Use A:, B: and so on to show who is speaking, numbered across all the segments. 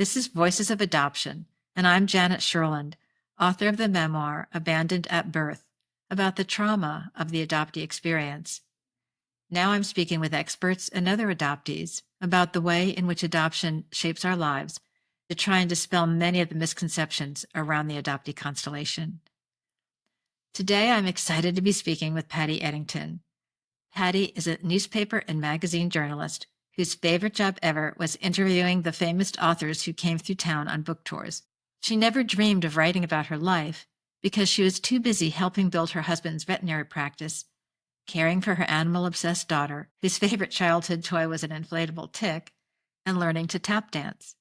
A: This is Voices of Adoption, and I'm Janet Sherlund, author of the memoir Abandoned at Birth, about the trauma of the adoptee experience. Now I'm speaking with experts and other adoptees about the way in which adoption shapes our lives to try and dispel many of the misconceptions around the adoptee constellation. Today, I'm excited to be speaking with Patti Eddington. Patti is a newspaper and magazine journalist whose favorite job ever was interviewing the famous authors who came through town on book tours. She never dreamed of writing about her life because she was too busy helping build her husband's veterinary practice, caring for her animal-obsessed daughter, whose favorite childhood toy was an inflatable tick, and learning to tap dance.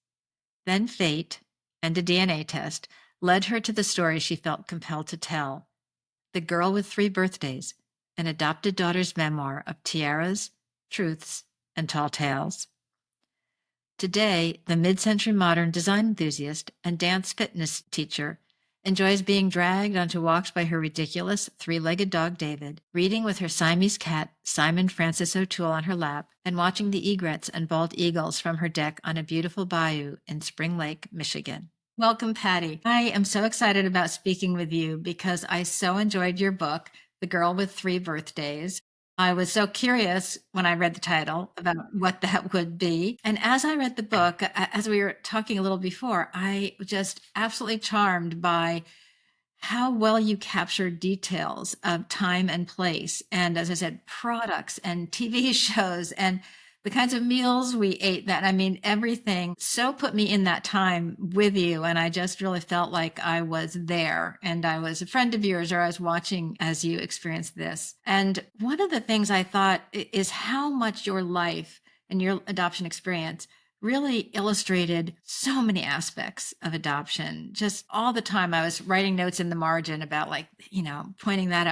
A: Then fate, and a DNA test, led her to the story she felt compelled to tell. The Girl with Three Birthdays, an adopted daughter's memoir of tiaras, truths, and tall tales. Today, the mid-century modern design enthusiast and dance fitness teacher enjoys being dragged onto walks by her ridiculous three-legged dog David, reading with her Siamese cat Simon Francis O'Toole on her lap, and watching the egrets and bald eagles from her deck on a beautiful bayou in Spring Lake, Michigan. Welcome, Patti. I am so excited about speaking with you because I so enjoyed your book, The Girl with Three Birthdays. I was so curious when I read the title about what that would be. And as I read the book, as we were talking a little before, I was just absolutely charmed by how well you capture details of time and place. And as I said, products and TV shows and the kinds of meals we ate everything so put me in that time with you. And I just really felt like I was there and I was a friend of yours, or I was watching as you experienced this. And one of the things I thought is how much your life and your adoption experience really illustrated so many aspects of adoption. Just all the time I was writing notes in the margin about pointing that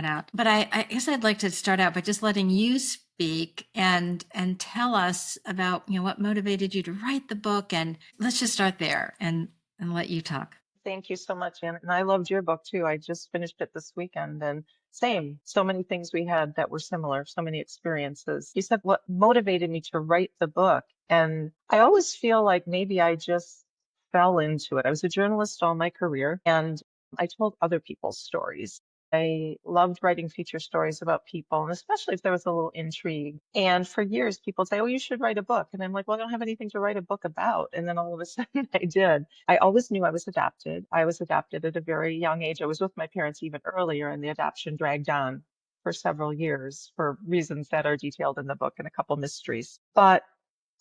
A: out. But I guess I'd like to start out by just letting you speak and tell us about, what motivated you to write the book. And let's just start there and let you talk.
B: Thank you so much, Janet. And I loved your book too. I just finished it this weekend and same, so many things we had that were similar, so many experiences. You said what motivated me to write the book. And I always feel like maybe I just fell into it. I was a journalist all my career and I told other people's stories. I loved writing feature stories about people, and especially if there was a little intrigue. And for years, people say, "Oh, you should write a book." And I'm like, "Well, I don't have anything to write a book about." And then all of a sudden I did. I always knew I was adopted. I was adopted at a very young age. I was with my parents even earlier, and the adoption dragged on for several years for reasons that are detailed in the book and a couple mysteries. But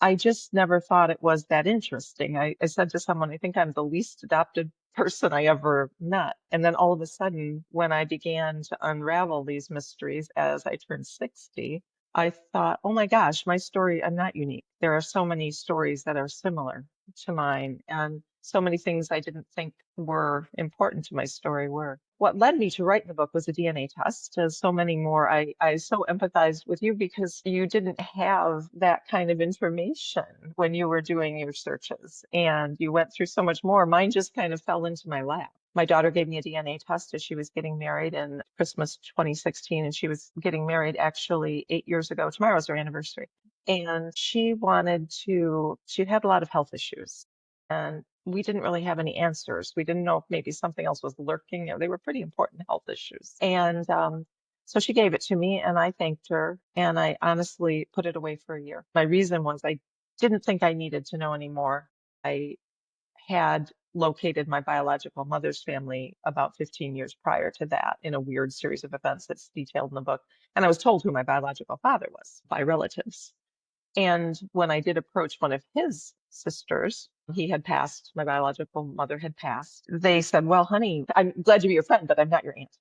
B: I just never thought it was that interesting. I said to someone, I think I'm the least adopted person I ever met. And then all of a sudden, when I began to unravel these mysteries as I turned 60, I thought, oh my gosh, my story, I'm not unique. There are so many stories that are similar to mine, and so many things I didn't think were important to my story were. What led me to write the book was a DNA test, as so many more. I so empathized with you because you didn't have that kind of information when you were doing your searches, and you went through so much more. Mine just kind of fell into my lap. My daughter gave me a DNA test as she was getting married in Christmas 2016, and she was getting married actually 8 years ago. Tomorrow's her anniversary. And she had a lot of health issues. And we didn't really have any answers. We didn't know if maybe something else was lurking. They were pretty important health issues. And so she gave it to me, and I thanked her, and I honestly put it away for a year. My reason was I didn't think I needed to know anymore. I had located my biological mother's family about 15 years prior to that in a weird series of events that's detailed in the book. And I was told who my biological father was by relatives. And when I did approach one of his sisters, he had passed, my biological mother had passed. They said, "Well, honey, I'm glad to be your friend, but I'm not your aunt."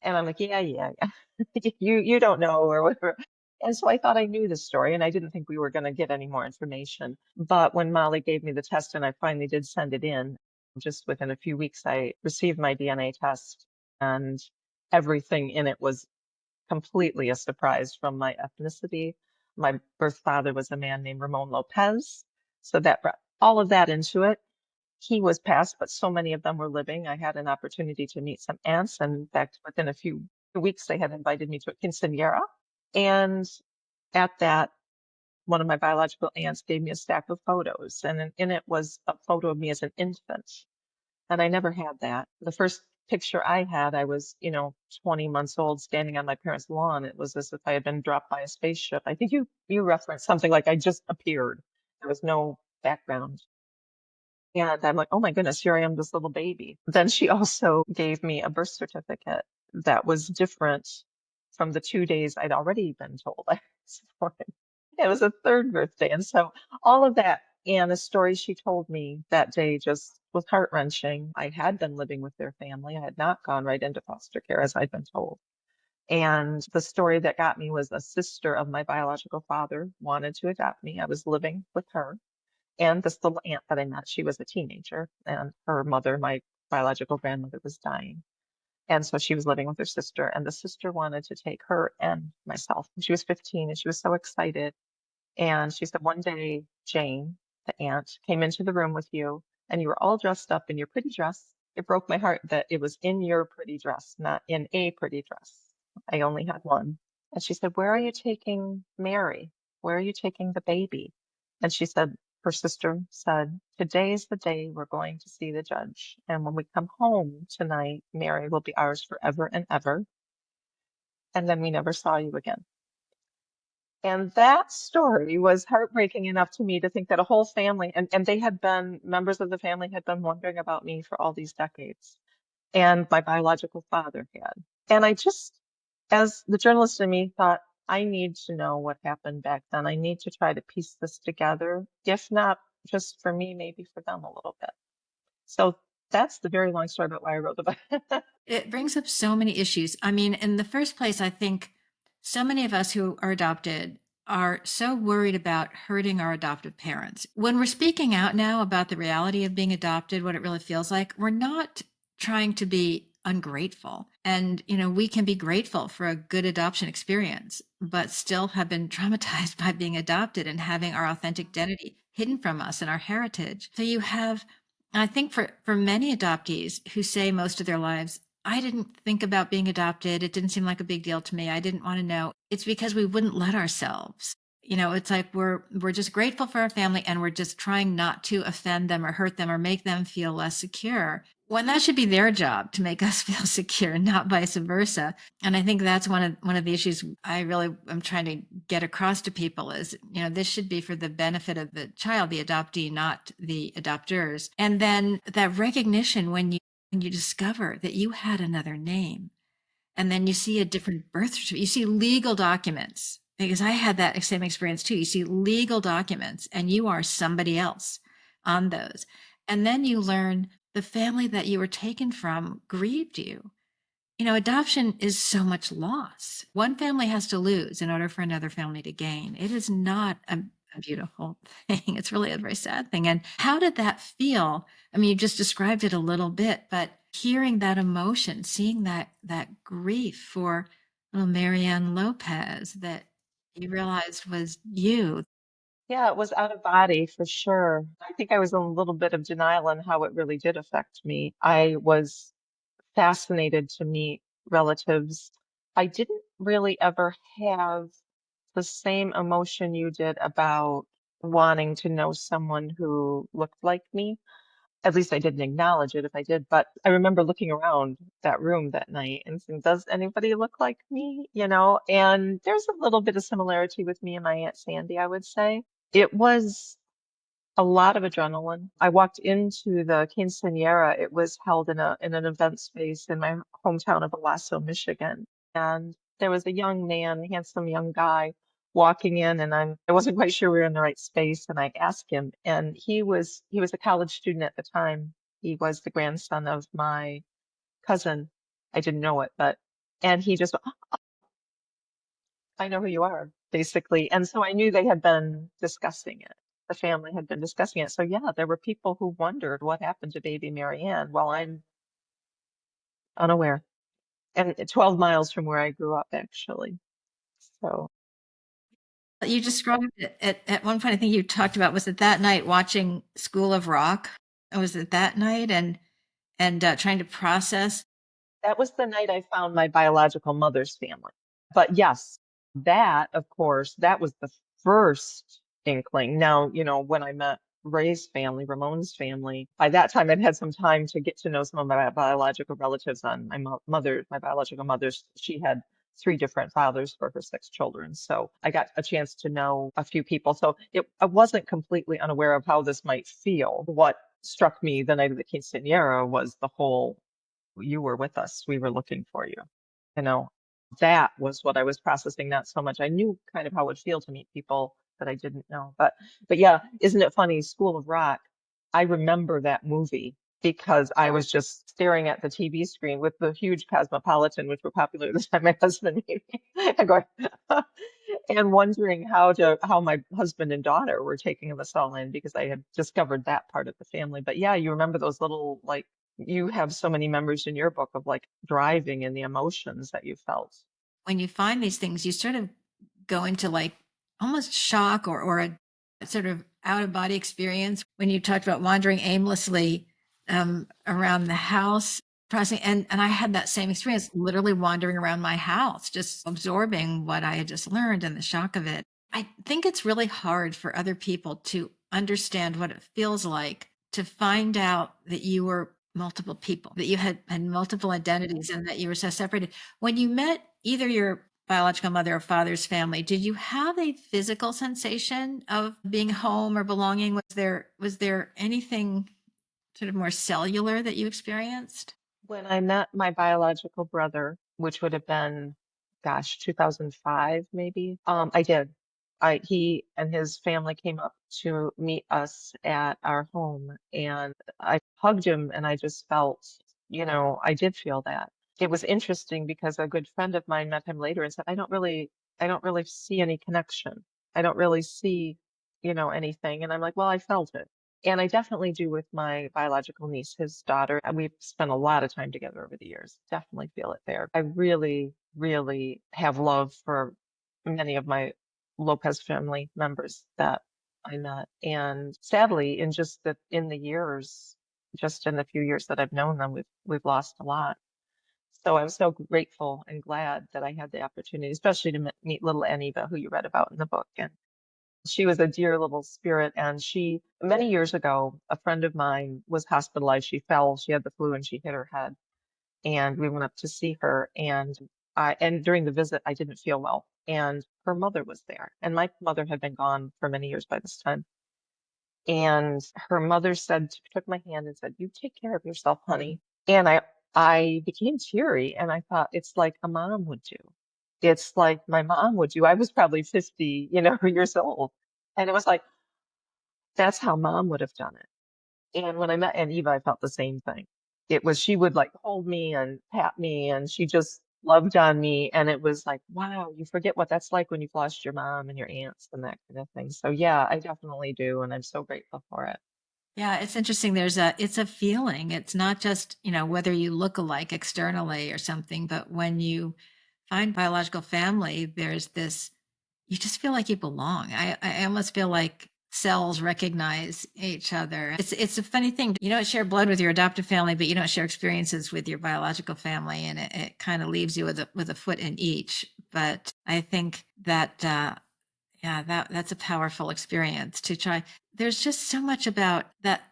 B: And I'm like, yeah. You don't know or whatever. And so I thought I knew the story, and I didn't think we were going to get any more information. But when Molly gave me the test and I finally did send it in, just within a few weeks, I received my DNA test, and everything in it was completely a surprise, from my ethnicity. My birth father was a man named Ramon Lopez. So that brought all of that into it. He was passed, but so many of them were living. I had an opportunity to meet some aunts. And in fact, within a few weeks, they had invited me to a quinceañera. And at that one of my biological aunts gave me a stack of photos, and in it was a photo of me as an infant. And I never had that. The first picture I had, I was, 20 months old standing on my parents' lawn. It was as if I had been dropped by a spaceship. I think you referenced something like I just appeared. There was no background. And I'm like, oh my goodness, here I am, this little baby. Then she also gave me a birth certificate that was different from the 2 days I'd already been told I was born. It was a third birthday. And so all of that and the story she told me that day just was heart-wrenching. I had been living with their family. I had not gone right into foster care as I'd been told. And the story that got me was a sister of my biological father wanted to adopt me. I was living with her and this little aunt that I met. She was a teenager, and her mother, my biological grandmother, was dying. And so she was living with her sister, and the sister wanted to take her and myself. She was 15 and she was so excited. And she said, one day, Jane, the aunt, came into the room with you and you were all dressed up in your pretty dress. It broke my heart that it was in your pretty dress, not in a pretty dress. I only had one. And she said, where are you taking Mary? Where are you taking the baby? And she said, her sister said, today's the day we're going to see the judge. And when we come home tonight, Mary will be ours forever and ever. And then we never saw you again. And that story was heartbreaking enough to me to think that a whole family, and they had been, members of the family had been wondering about me for all these decades. And my biological father had. And I just, as the journalist in me, thought, I need to know what happened back then. I need to try to piece this together, if not just for me, maybe for them a little bit. So that's the very long story about why I wrote the book.
A: It brings up so many issues. I mean, in the first place, I think so many of us who are adopted are so worried about hurting our adoptive parents. When we're speaking out now about the reality of being adopted, what it really feels like, we're not trying to be ungrateful. And, we can be grateful for a good adoption experience, but still have been traumatized by being adopted and having our authentic identity hidden from us and our heritage. So you have, I think for many adoptees who say most of their lives, I didn't think about being adopted. It didn't seem like a big deal to me. I didn't want to know. It's because we wouldn't let ourselves. It's like we're just grateful for our family and we're just trying not to offend them or hurt them or make them feel less secure. When that should be their job to make us feel secure, not vice versa. And I think that's one of the issues I really am trying to get across to people is, this should be for the benefit of the child, the adoptee, not the adopters. And then that recognition when you discover that you had another name and then you see a different birth certificate, you see legal documents, because I had that same experience too. You see legal documents and you are somebody else on those. And then you learn the family that you were taken from grieved you. Adoption is so much loss. One family has to lose in order for another family to gain. It is not a beautiful thing. It's really a very sad thing. And how did that feel? I mean, you just described it a little bit, but hearing that emotion, seeing that grief for little Marianne Lopez that you realized was you.
B: Yeah, it was out of body for sure. I think I was in a little bit of denial on how it really did affect me. I was fascinated to meet relatives. I didn't really ever have the same emotion you did about wanting to know someone who looked like me. At least I didn't acknowledge it if I did, but I remember looking around that room that night and saying, does anybody look like me? And there's a little bit of similarity with me and my Aunt Sandy, I would say. It was a lot of adrenaline. I walked into the quinceañera. It was held in an event space in my hometown of Owasso, Michigan. And there was a young man, a handsome young guy, walking in, and I wasn't quite sure we were in the right space. And I asked him, and he was a college student at the time. He was the grandson of my cousin. I didn't know it, and he just I know who you are, basically. And so I knew they had been discussing it. The family had been discussing it. So yeah, there were people who wondered what happened to baby Marianne while I'm unaware. And 12 miles from where I grew up, actually. So
A: You described it at one point, I think you talked about, was it that night watching School of Rock? Was it that night and trying to process?
B: that was the night I found my biological mother's family. But yes, that, of course, that was the first inkling. Now, when I met Ray's family, Ramon's family, by that time I'd had some time to get to know some of my biological relatives on my biological mother's. She had three different fathers for her six children. So I got a chance to know a few people. So I wasn't completely unaware of how this might feel. What struck me the night of the quinceañera was the whole, you were with us, we were looking for you. You know, that was what I was processing, not so much. I knew kind of how it would feel to meet people that I didn't know. But yeah, isn't it funny? School of Rock, I remember that movie because I was just staring at the TV screen with the huge Cosmopolitan, which were popular at the time my husband made me, and going, and wondering how my husband and daughter were taking us all in because I had discovered that part of the family. But yeah, you remember those little, like, you have so many memories in your book of like driving and the emotions that you felt.
A: When you find these things, you sort of go into like almost shock or a sort of out of body experience. When you talked about wandering aimlessly around the house, processing, and I had that same experience, literally wandering around my house, just absorbing what I had just learned and the shock of it. I think it's really hard for other people to understand what it feels like to find out that you were multiple people, that you had multiple identities and that you were so separated. When you met either your biological mother or father's family, did you have a physical sensation of being home or belonging? Was there anything sort of more cellular that you experienced?
B: When I met my biological brother, which would have been, gosh, 2005 maybe, I did. He and his family came up to meet us at our home, and I hugged him, and I just felt, I did feel that. It was interesting because a good friend of mine met him later and said, I don't really see any connection. I don't really see, anything. And I'm like, well, I felt it. And I definitely do with my biological niece, his daughter. And we've spent a lot of time together over the years. Definitely feel it there. I really, really have love for many of my Lopez family members that I met. And sadly, in the years, just in the few years that I've known them, we've lost a lot. So I'm so grateful and glad that I had the opportunity, especially to meet little Aniva, who you read about in the book. And she was a dear little spirit. And many years ago, a friend of mine was hospitalized. She fell, she had the flu, and she hit her head. And we went up to see her. And during the visit, I didn't feel well. And her mother was there. And my mother had been gone for many years by this time. And her mother took my hand and said, "You take care of yourself, honey." And I became teary and I thought, it's like a mom would do. It's like my mom would do. I was probably 50, years old. And it was like, that's how mom would have done it. And when I met Aunt Eva, I felt the same thing. She would like hold me and pat me, and she just loved on me. And it was like, wow, you forget what that's like when you've lost your mom and your aunts and that kind of thing. So yeah, I definitely do. And I'm so grateful for it.
A: Yeah, it's interesting. It's a feeling. It's not just, whether you look alike externally or something, but when you find biological family, there's this, you just feel like you belong. I almost feel like cells recognize each other. It's a funny thing. You don't share blood with your adoptive family, but you don't share experiences with your biological family. And it kind of leaves you with a foot in each. But I think that, yeah, that's a powerful experience to try. There's just so much about that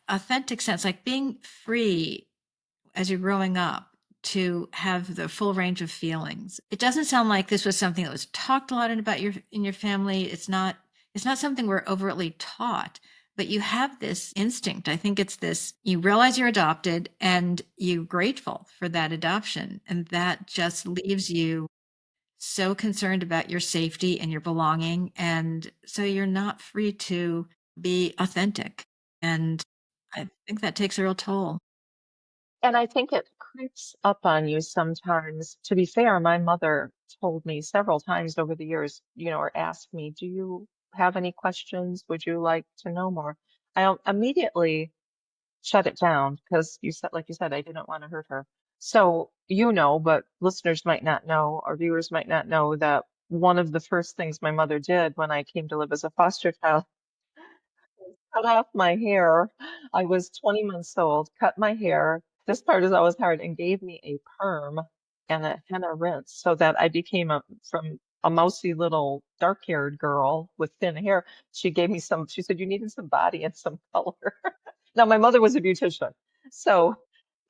A: authentic sense, like being free as you're growing up to have the full range of feelings. It doesn't sound like this was something that was talked a lot about in your family. It's not something we're overtly taught, but you have this instinct. I think it's this, you realize you're adopted and you're grateful for that adoption. And that just leaves you so concerned about your safety and your belonging. And so you're not free to be authentic. And I think that takes a real toll.
B: And I think it creeps up on you sometimes. To be fair, my mother told me several times over the years, or asked me, "Do you have any questions? Would you like to know more?" I immediately shut it down because like you said, I didn't want to hurt her. So, but listeners might not know, or viewers might not know that one of the first things my mother did when I came to live as a foster child, cut off my hair. I was 20 months old, cut my hair. This part is always hard, and gave me a perm and a henna rinse so that I became from a mousy little dark-haired girl with thin hair. She gave me some, she said, you needed some body and some color. Now, my mother was a beautician, so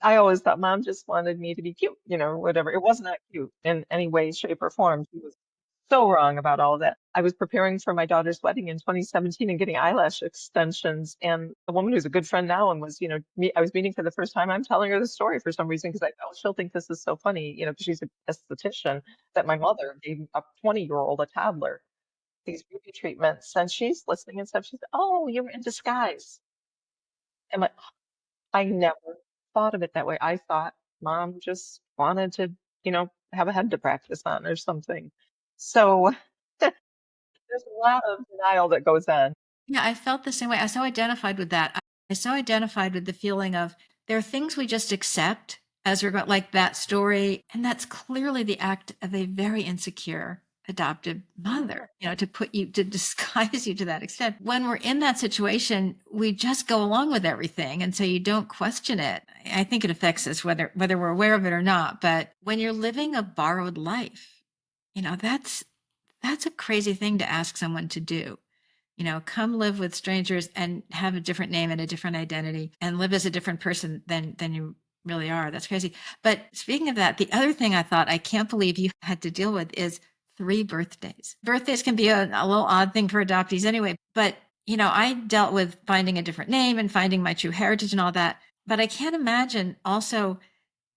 B: I always thought mom just wanted me to be cute, whatever. It was not cute in any way, shape, or form. She was so wrong about all of that. I was preparing for my daughter's wedding in 2017 and getting eyelash extensions. And a woman who's a good friend now and was, I was meeting for the first time. I'm telling her the story for some reason because I thought she'll think this is so funny, because she's an esthetician, that my mother gave a 20-year-old, a toddler, these beauty treatments. And she's listening and stuff. She said, oh, you were in disguise. And I never thought of it that way. I thought mom just wanted to, have a head to practice on or something. So there's a lot of denial that goes on.
A: Yeah, I felt the same way. I so identified with that. I so identified with the feeling of there are things we just accept as we're going, like that story. And that's clearly the act of a very insecure adoptive mother, to put you, to disguise you to that extent. When we're in that situation, we just go along with everything. And so you don't question it. I think it affects us whether we're aware of it or not. But when you're living a borrowed life, that's a crazy thing to ask someone to do. Come live with strangers and have a different name and a different identity and live as a different person than you really are. That's crazy. But speaking of that, the other thing I thought I can't believe you had to deal with is 3 birthdays. Birthdays can be a little odd thing for adoptees anyway, but I dealt with finding a different name and finding my true heritage and all that. But I can't imagine also,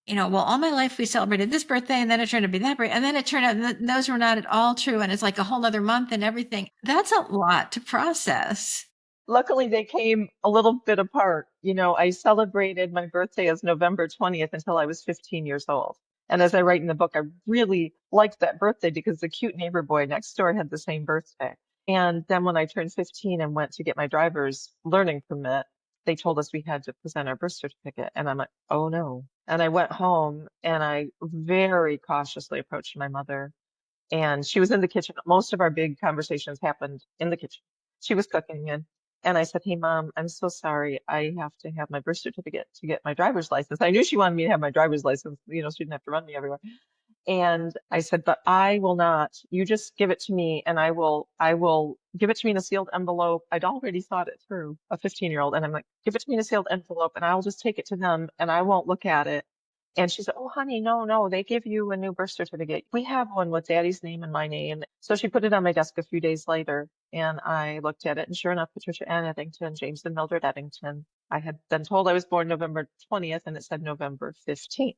A: well, all my life we celebrated this birthday and then it turned out to be that birthday. And then it turned out that those were not at all true. And it's like a whole other month and everything. That's a lot to process.
B: Luckily, they came a little bit apart. I celebrated my birthday as November 20th until I was 15 years old. And as I write in the book, I really liked that birthday because the cute neighbor boy next door had the same birthday. And then when I turned 15 and went to get my driver's learning permit, they told us we had to present our birth certificate. And I'm like, oh no. And I went home and I very cautiously approached my mother. And she was in the kitchen. Most of our big conversations happened in the kitchen. She was cooking and I said, hey, mom, I'm so sorry. I have to have my birth certificate to get my driver's license. I knew she wanted me to have my driver's license. She didn't have to run me everywhere. And I said, but I will not. You just give it to me and I will give it to me in a sealed envelope. I'd already thought it through, a 15-year-old. And I'm like, give it to me in a sealed envelope and I'll just take it to them and I won't look at it. And she said, oh, honey, no, no, they give you a new birth certificate. We have one with daddy's name and my name. So she put it on my desk a few days later and I looked at it and sure enough, Patricia Ann Eddington, James and Mildred Eddington. I had been told I was born November 20th and it said November 15th.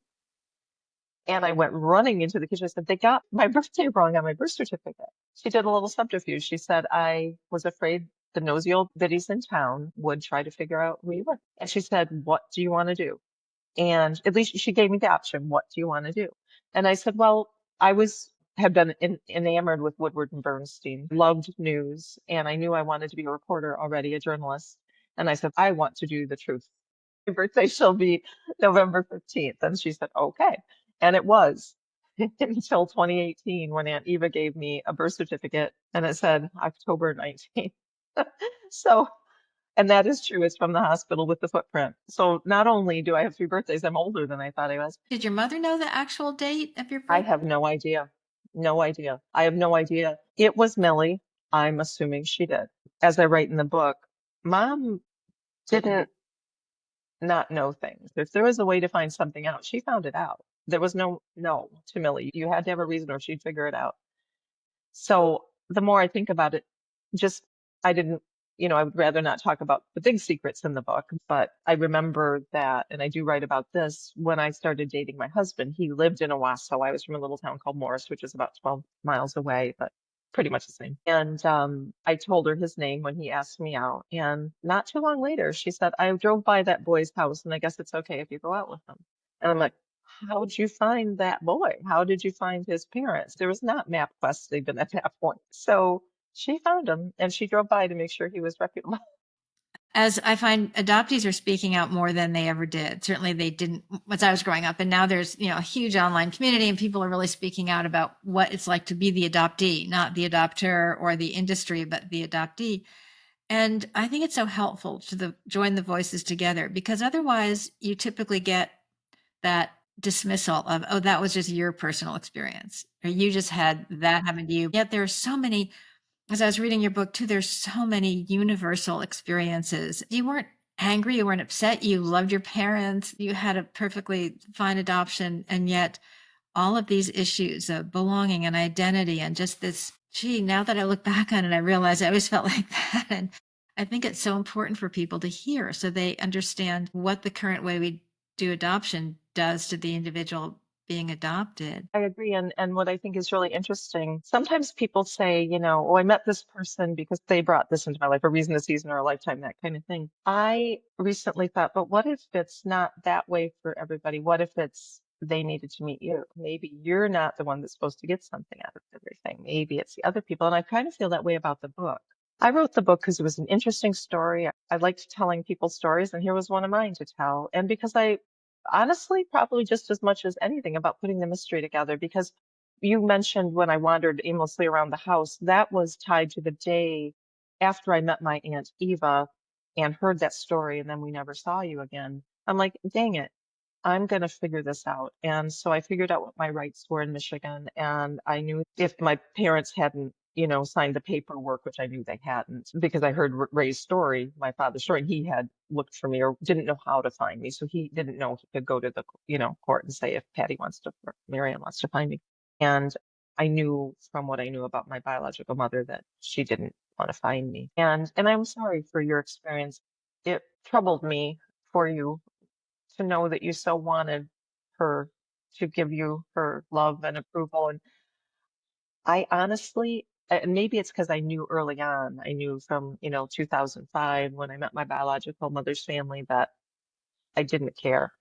B: And I went running into the kitchen. I said, they got my birthday wrong on my birth certificate. She did a little subterfuge. She said, I was afraid the nosy old biddies in town would try to figure out who you were. And she said, what do you want to do? And at least she gave me the option, what do you want to do? And I said, well, had been enamored with Woodward and Bernstein, loved news, and I knew I wanted to be a reporter already, a journalist. And I said, I want to do the truth. My birthday shall be November 15th. And she said, okay. And it was until 2018 when Aunt Eva gave me a birth certificate and it said October 19th. So, and that is true. It's from the hospital with the footprint. So not only do I have 3 birthdays, I'm older than I thought I was.
A: Did your mother know the actual date of your
B: I
A: birthday?
B: have no idea. No idea. I have no idea. It was Millie. I'm assuming she did. As I write in the book, mom didn't not know things. If there was a way to find something out, she found it out. There was no to Millie. You had to have a reason or she'd figure it out. So the more I think about it, just I didn't, I would rather not talk about the big secrets in the book, but I remember that, and I do write about this when I started dating my husband. He lived in Owasso. I was from a little town called Morris, which is about 12 miles away, but pretty much the same. And I told her his name when he asked me out. And not too long later, she said, I drove by that boy's house, and I guess it's okay if you go out with him. And I'm like, how did you find that boy? How did you find his parents? There was not MapQuest even at that point. So she found him and she drove by to make sure he was reputable.
A: As I find adoptees are speaking out more than they ever did. Certainly they didn't as I was growing up. And now there's, a huge online community and people are really speaking out about what it's like to be the adoptee, not the adopter or the industry, but the adoptee. And I think it's so helpful to join the voices together because otherwise you typically get that dismissal of, oh, that was just your personal experience, or you just had that happen to you. Yet there are so many, as I was reading your book too, there's so many universal experiences. You weren't angry, you weren't upset, you loved your parents, you had a perfectly fine adoption, and yet all of these issues of belonging and identity and just this, gee, now that I look back on it, I realize I always felt like that. And I think it's so important for people to hear so they understand what the current way we do adoption does to the individual being adopted.
B: I agree. And what I think is really interesting, sometimes people say, oh, I met this person because they brought this into my life, a reason, a season, or a lifetime, that kind of thing. I recently thought, but what if it's not that way for everybody? What if it's they needed to meet you? Maybe you're not the one that's supposed to get something out of everything. Maybe it's the other people. And I kind of feel that way about the book. I wrote the book because it was an interesting story. I liked telling people stories, and here was one of mine to tell. And because I honestly, probably just as much as anything about putting the mystery together, because you mentioned when I wandered aimlessly around the house, that was tied to the day after I met my Aunt Eva and heard that story, and then we never saw you again. I'm like, dang it, I'm going to figure this out. And so I figured out what my rights were in Michigan. And I knew if my parents hadn't, signed the paperwork, which I knew they hadn't, because I heard Ray's story, my father's story, and he had looked for me or didn't know how to find me. So he didn't know he could go to the, court and say if Patty wants to, or Marianne wants to find me. And I knew from what I knew about my biological mother that she didn't want to find me. And I'm sorry for your experience. It troubled me for you to know that you so wanted her to give you her love and approval. And I honestly, and maybe it's because I knew early on, I knew from, 2005 when I met my biological mother's family that I didn't care.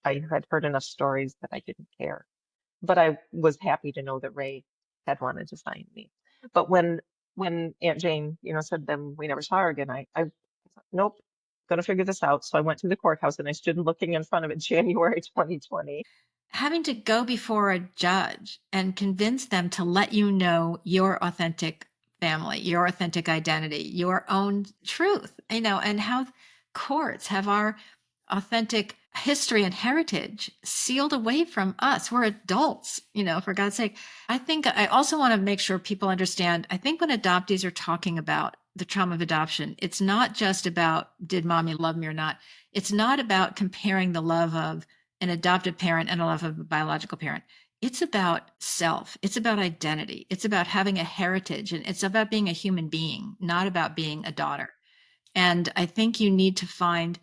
B: I had heard enough stories that I didn't care. But I was happy to know that Ray had wanted to find me. But when Aunt Jane, said then we never saw her again, I thought, nope, gonna figure this out. So I went to the courthouse and I stood looking in front of it January 2020.
A: Having to go before a judge and convince them to let you know your authentic family, your authentic identity, your own truth, and how courts have our authentic history and heritage sealed away from us. We're adults, for God's sake. I think I also want to make sure people understand. I think when adoptees are talking about the trauma of adoption, it's not just about did mommy love me or not. It's not about comparing the love of an adoptive parent and a love of a biological parent. It's about self. It's about identity. It's about having a heritage, and it's about being a human being, not about being a daughter. And I think you need to find,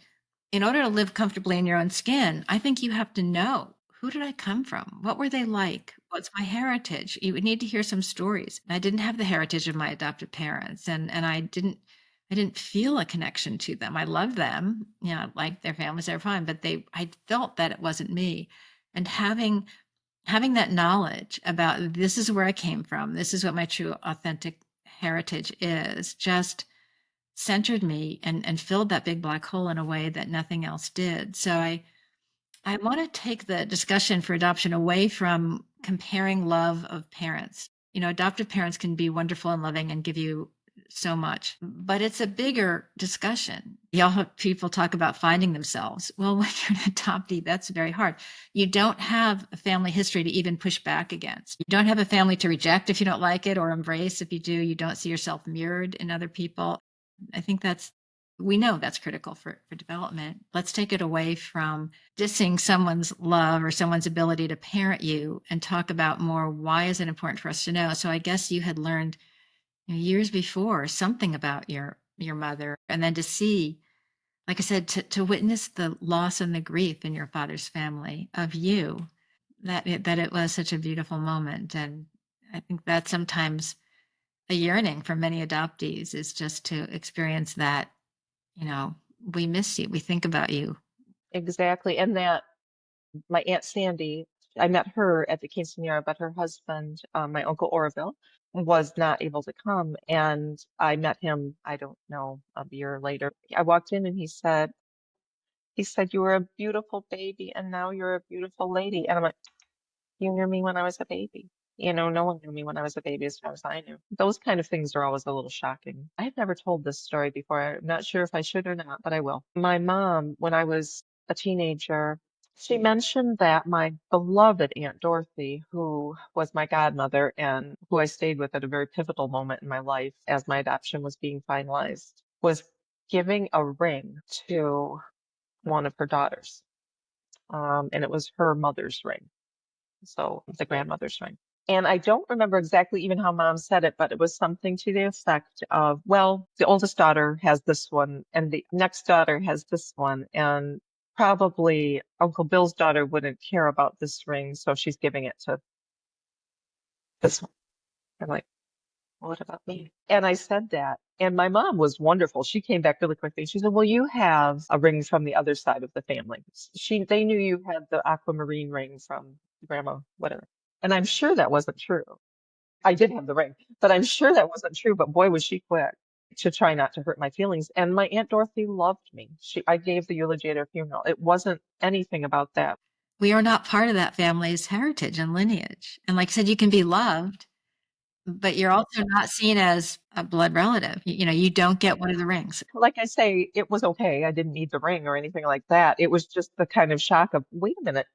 A: in order to live comfortably in your own skin, I think you have to know, who did I come from? What were they like? What's my heritage? You would need to hear some stories. I didn't have the heritage of my adoptive parents, and I didn't feel a connection to them. I loved them, like their families, they were fine, but I felt that it wasn't me. And having that knowledge about this is where I came from, this is what my true authentic heritage is, just centered me and filled that big black hole in a way that nothing else did. So I want to take the discussion for adoption away from comparing love of parents. Adoptive parents can be wonderful and loving and give you so much, but it's a bigger discussion. Y'all have people talk about finding themselves. Well, when you're an adoptee, that's very hard. You don't have a family history to even push back against. You don't have a family to reject if you don't like it, or embrace if you do. You don't see yourself mirrored in other people. I think we know that's critical for development. Let's take it away from dissing someone's love or someone's ability to parent you and talk about more, why is it important for us to know? So I guess you had learned years before something about your mother, and then to see, like I said, to witness the loss and the grief in your father's family of you, that it was such a beautiful moment. And I think that's sometimes a yearning for many adoptees, is just to experience that, we miss you, we think about you.
B: Exactly. And that my Aunt Sandy, I met her at the quinceanera, but her husband, my Uncle Orville, was not able to come. And I met him, I don't know, a year later. I walked in and he said, you were a beautiful baby and now you're a beautiful lady. And I'm like, you knew me when I was a baby. No one knew me when I was a baby as far as I knew. Those kind of things are always a little shocking. I have never told this story before. I'm not sure if I should or not, but I will. My mom, when I was a teenager, She mentioned that my beloved Aunt Dorothy, who was my godmother and who I stayed with at a very pivotal moment in my life as my adoption was being finalized, was giving a ring to one of her daughters. And it was her mother's ring, so the grandmother's ring. And I don't remember exactly even how mom said it, but it was something to the effect of, well, the oldest daughter has this one, and the next daughter has this one, and probably Uncle Bill's daughter wouldn't care about this ring, so she's giving it to this one. I'm like, well, what about me? And I said that. And my mom was wonderful. She came back really quickly. She said, well, you have a ring from the other side of the family. They knew you had the aquamarine ring from grandma, whatever. And I'm sure that wasn't true. I did have the ring, but I'm sure that wasn't true. But boy, was she quick to try not to hurt my feelings. And my Aunt Dorothy loved me. I gave the eulogy at her funeral. It wasn't anything about that.
A: We are not part of that family's heritage and lineage. And like I said, you can be loved, but you're also not seen as a blood relative. You don't get one of the rings.
B: Like I say, it was okay. I didn't need the ring or anything like that. It was just the kind of shock of, wait a minute,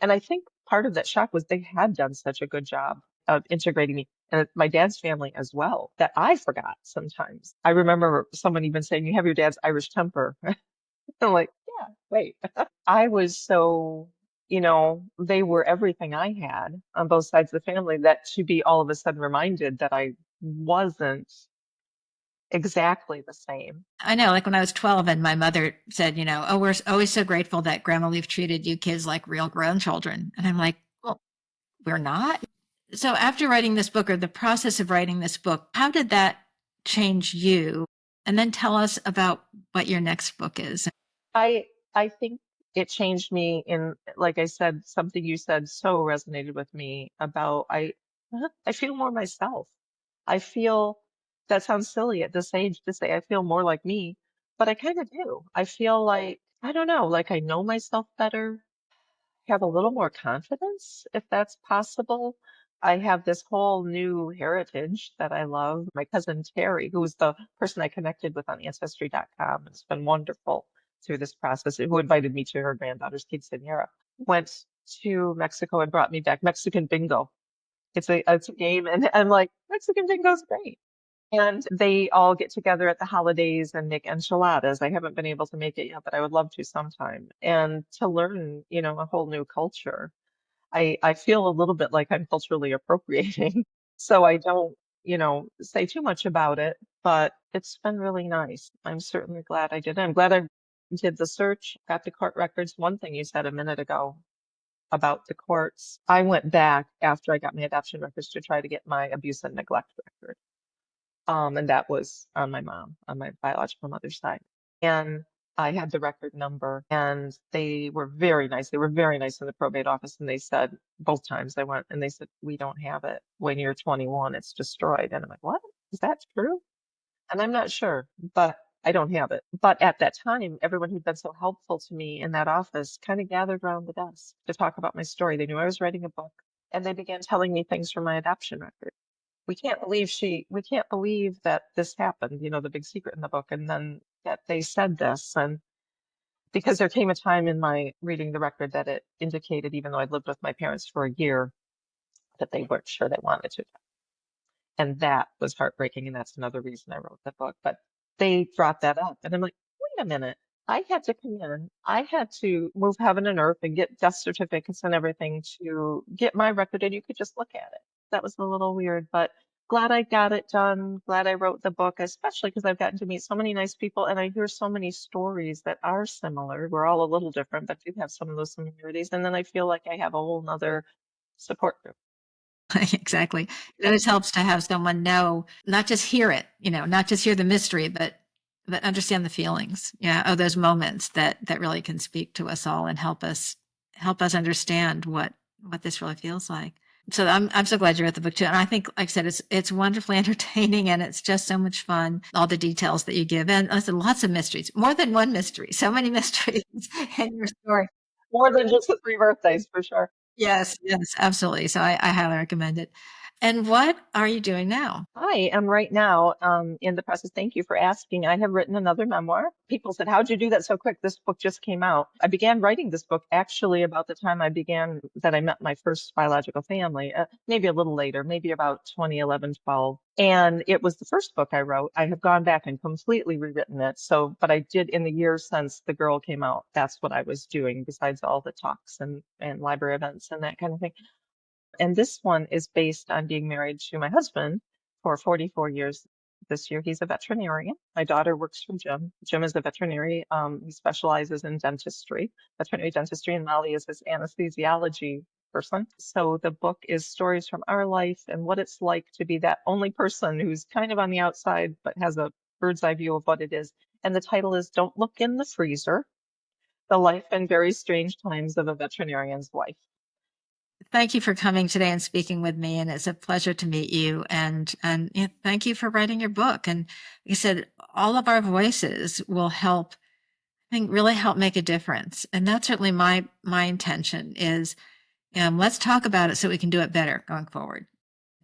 B: and I think part of that shock was they had done such a good job of integrating me and my dad's family as well that I forgot sometimes. I remember someone even saying, you have your dad's Irish temper. I'm like, yeah, wait. I was so, they were everything I had on both sides of the family that to be all of a sudden reminded that I wasn't exactly the same.
A: I know, like when I was 12 and my mother said, oh, we're always so grateful that Grandma Leaf treated you kids like real grown children. And I'm like, well, we're not. So after writing this book, or the process of writing this book, how did that change you? And then tell us about what your next book is.
B: I think it changed me in, like I said, something you said so resonated with me about I feel more myself. I feel that sounds silly at this age to say I feel more like me, but I kind of do. I feel like, I don't know, like I know myself better, have a little more confidence, if that's possible. I have this whole new heritage that I love. My cousin Terry, who was the person I connected with on Ancestry.com, it's been wonderful through this process, who invited me to her granddaughter's quinceañera, went to Mexico and brought me back Mexican bingo. It's a game, and I'm like, Mexican bingo is great. And they all get together at the holidays and make enchiladas. I haven't been able to make it yet, but I would love to sometime. And to learn, a whole new culture. I feel a little bit like I'm culturally appropriating. So I don't, say too much about it, but it's been really nice. I'm certainly glad I did it. I'm glad I did the search, got the court records. One thing you said a minute ago about the courts, I went back after I got my adoption records to try to get my abuse and neglect record. And that was on my mom, on my biological mother's side. And I had the record number, and they were very nice. They were very nice in the probate office. And they said, both times I went, and they said, we don't have it. When you're 21, it's destroyed. And I'm like, what? Is that true? And I'm not sure, but I don't have it. But at that time, everyone who'd been so helpful to me in that office kind of gathered around the desk to talk about my story. They knew I was writing a book, and they began telling me things from my adoption record. We can't believe that this happened, the big secret in the book. And then that they said this. And because there came a time in my reading the record that it indicated, even though I'd lived with my parents for a year, that they weren't sure they wanted to. And that was heartbreaking. And that's another reason I wrote the book. But they brought that up. And I'm like, wait a minute. I had to come in. I had to move heaven and earth and get death certificates and everything to get my record, and you could just look at it. That was a little weird, but glad I got it done. Glad I wrote the book, especially because I've gotten to meet so many nice people and I hear so many stories that are similar. We're all a little different, but do have some of those similarities. And then I feel like I have a whole nother support group.
A: Exactly. It always helps to have someone know, not just hear it, not just hear the mystery, but understand the feelings, of those moments that really can speak to us all and help us understand what this really feels like. So I'm so glad you wrote the book too. And I think, like I said, it's wonderfully entertaining, and it's just so much fun. All the details that you give, and listen, lots of mysteries, more than one mystery, so many mysteries in your story.
B: More than just the 3 birthdays, for sure.
A: Yes, absolutely. So I highly recommend it. And what are you doing now?
B: I am right now in the process. Thank you for asking. I have written another memoir. People said, "How'd you do that so quick? This book just came out." I began writing this book actually about the time I met my first biological family, maybe a little later, maybe about 2011, 12. And it was the first book I wrote. I have gone back and completely rewritten it. So, but I did in the years since The Girl came out. That's what I was doing besides all the talks and library events and that kind of thing. And this one is based on being married to my husband for 44 years this year. He's a veterinarian. My daughter works for Jim. Jim is a veterinary. He specializes in dentistry, veterinary dentistry, and Molly is his anesthesiology person. So the book is stories from our life and what it's like to be that only person who's kind of on the outside but has a bird's eye view of what it is. And the title is Don't Look in the Freezer: The Life and Very Strange Times of a Veterinarian's Wife.
A: Thank you for coming today and speaking with me, and it's a pleasure to meet you. And thank you for writing your book. And like I said, all of our voices will help. I think really help make a difference. And that's certainly my intention is let's talk about it so we can do it better going forward,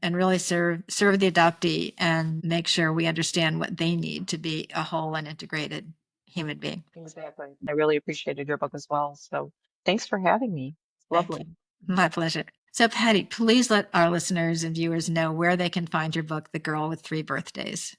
A: and really serve the adoptee and make sure we understand what they need to be a whole and integrated human being.
B: Exactly. I really appreciated your book as well. So thanks for having me. It's
A: Thank you.
B: lovely.
A: My pleasure. So, Patty, please let our listeners and viewers know where they can find your book, The Girl with Three Birthdays.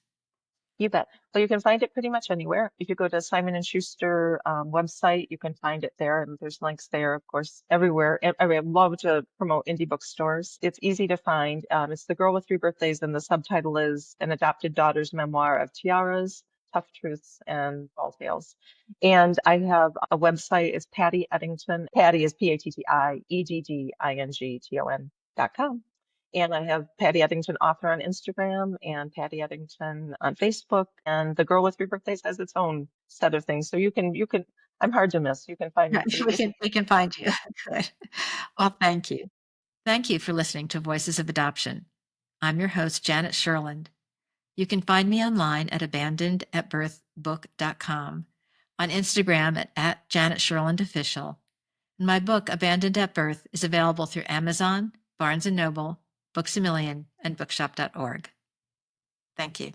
B: You bet. Well, you can find it pretty much anywhere. If you go to Simon and Schuster website, you can find it there, and there's links there, of course, everywhere. I love to promote indie bookstores. It's easy to find. It's The Girl with Three Birthdays, and the subtitle is An Adopted Daughter's Memoir of Tiaras, Tough Truths, and Tall Tales. And I have a website. It's Patti Eddington. Patti is PattiEddington.com. And I have Patti Eddington author on Instagram and Patti Eddington on Facebook. And The Girl with Three Birthdays has its own set of things. So I'm hard to miss. You can find me
A: Right,
B: pretty
A: we
B: easily.
A: can find you. Good. Well, thank you. Thank you for listening to Voices of Adoption. I'm your host, Janet Sherland. You can find me online at abandonedatbirthbook.com, on Instagram at Janet Sherland Official. And my book, Abandoned at Birth, is available through Amazon, Barnes & Noble, Books A Million, and bookshop.org. Thank you.